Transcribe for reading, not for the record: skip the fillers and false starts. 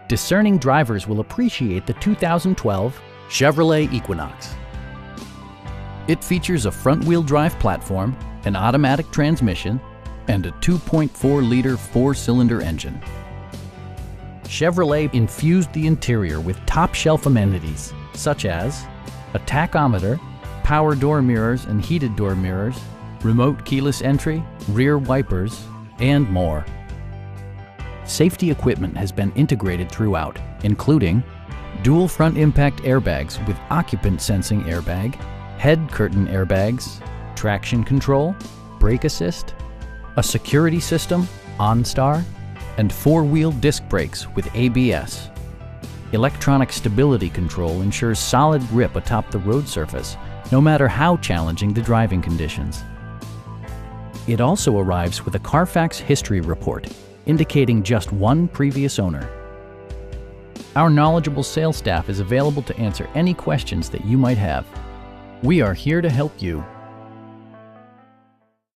discerning drivers will appreciate the 2012 Chevrolet Equinox. It features a front-wheel drive platform, an automatic transmission, and a 2.4-liter four-cylinder engine. Chevrolet infused the interior with top-shelf amenities such as a tachometer, power door mirrors and heated door mirrors, remote keyless entry, rear wipers, and more. Safety equipment has been integrated throughout, including dual front impact airbags with occupant sensing airbag, head curtain airbags, traction control, brake assist, a security system, OnStar, and four-wheel disc brakes with ABS. Electronic stability control ensures solid grip atop the road surface, no matter how challenging the driving conditions. It also arrives with a Carfax history report, indicating just one previous owner. Our knowledgeable sales staff is available to answer any questions that you might have. We are here to help you.